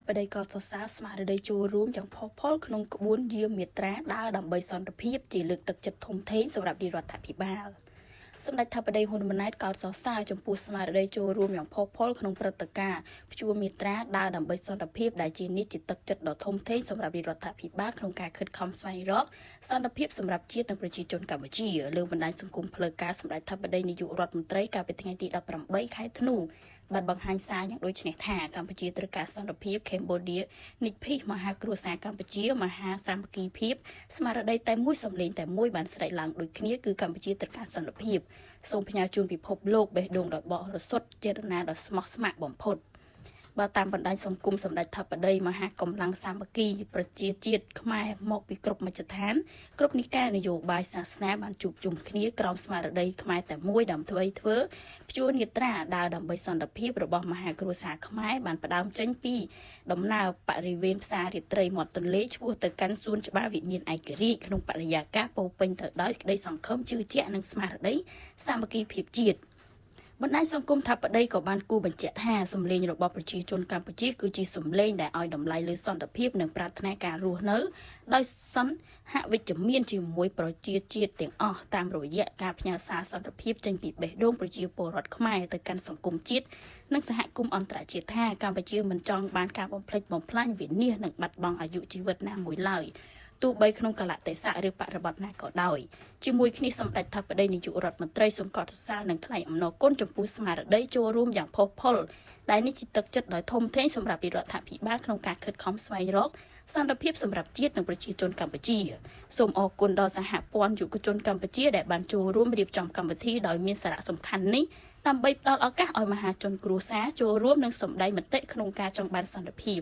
បដិកោសសាស្មារតីចូលរួមយ៉ាងផុសផុលក្នុងក្បួនយាមមេត្រាដើរដើម្បីសន្តិភាពជាលើកទឹកចិត្តធំធេងសម្រាប់រដ្ឋាភិបាលសម្ដេចថាបតីហ៊ុនម៉ាណែតកោតសរសើរចំពោះស្មារតីចូលរួមយ៉ាងផុសផុលក្នុងព្រឹត្តិការណ៍ព្យួរមេត្រាដើរដើម្បីសន្តិភាពដែលជានិច្ចទឹកចិត្តដ៏ធំធេងសម្រាប់រដ្ឋាភិបាលក្នុងការខិតខំស្វែងរកសន្តិភាពសម្រាប់ជាតិនិងប្រជាជនកម្ពុជាលើបណ្ដាញសង្គមផ្លូវការសម្ដេចថាបតីនាយករដ្ឋមន្ត្រីកាលពីថ្ងៃទី18ខែធ្នូបានបង្ហាញសារយ៉ាងដូចនេះថាកម្ពុជាត្រូវការសន្តិភាពកម្ពុជានិភ័យមហាគ្រួសារកម្ពុជាមហាសាមគ្គីភាពស្មារតីតែមួយសម្លេងតែមួយបានស្រែកឡើងដូចគ្នាគឺកម្ពុជាត្រូវការសន្តិភាពសូមផ្ញើជូនពិភពលោកបេះដូងដ៏បរិសុទ្ធចេតនាដ៏ស្មោះស្ម័គ្របំផុតបើតាមបណ្ដាញសង្គមសម្ដេចថាបតីមហាកម្លាំងសាមគ្គីប្រជាជាតិខ្មែរមកពីគ្រប់មជ្ឈដ្ឋានគ្រប់និកាយនយោបាយសាសនាបានជួបជុំគ្នាក្រោមស្មារតីខ្មែរតែមួយដើម្បីធ្វើព្យួរនេត្រាដើរដើម្បីសន្តិភាពរបស់មហាគ្រួសារខ្មែរបានផ្ដើមចេញពីដំណើរបរិវេណផ្សាររាត្រីមាត់ទន្លេឆ្ពោះទៅកាន់សួនច្បារវិមានឯករាជ្យក្នុងបរិយាកាសពោរពេញទៅដោយក្តីសង្ឃឹមជឿជាក់និងស្មារតីសាមគ្គីភាពជាតិបណ្ដាញសង្គមថាបតីក៏បានគូបញ្ជាក់ថាសម្លេងរបស់ប្រជាជនកម្ពុជាគឺជាសម្លេងដែលឲ្យតម្លៃលើសន្តិភាពនិងប្រាថ្នាការរស់នៅដោយសន្តិវិជ្ជមានជាមួយប្រជាជាតិទាំងអស់តាមរយៈការផ្ញើសារសន្តិភាពចេញពីបេះដូងប្រជាពលរដ្ឋខ្មែរទៅកាន់សង្គមជាតិនិងសហគមន៍អន្តរជាតិថាកម្ពុជាមិនចង់បានការបំផ្លិចបំផ្លាញវិនាសនិងបាត់បង់អាយុជីវិតណាមួយឡើយទោះបីក្នុងកលៈទេសៈឬបរិបទណាក៏ដោយជាមួយគ្នាសម្ដេចថាបតីនាយករដ្ឋមន្ត្រីសូមកោតសរសើរនិងថ្លែងអំណរគុណចំពោះស្មារតីចូលរួមយ៉ាងផុសផុលដែលនេះជាទឹកចិត្តដ៏ធំធេងសម្រាប់រដ្ឋាភិបាលក្នុងការខិតខំស្វែងរកសន្តិភាពសម្រាប់ជាតិនិងប្រជាជនកម្ពុជាសូមអរគុណដល់សហព័ន្ធយុវជនកម្ពុជាដែលបានចូលរួមរៀបចំកម្មវិធីដោយមានសារៈសំខាន់នេះដើម្បីផ្ដល់ឱកាសឲ្យមហាជនគ្រួសារចូលរួមនិងសម្ដែងមតិក្នុងការចង់បានសន្តិភាព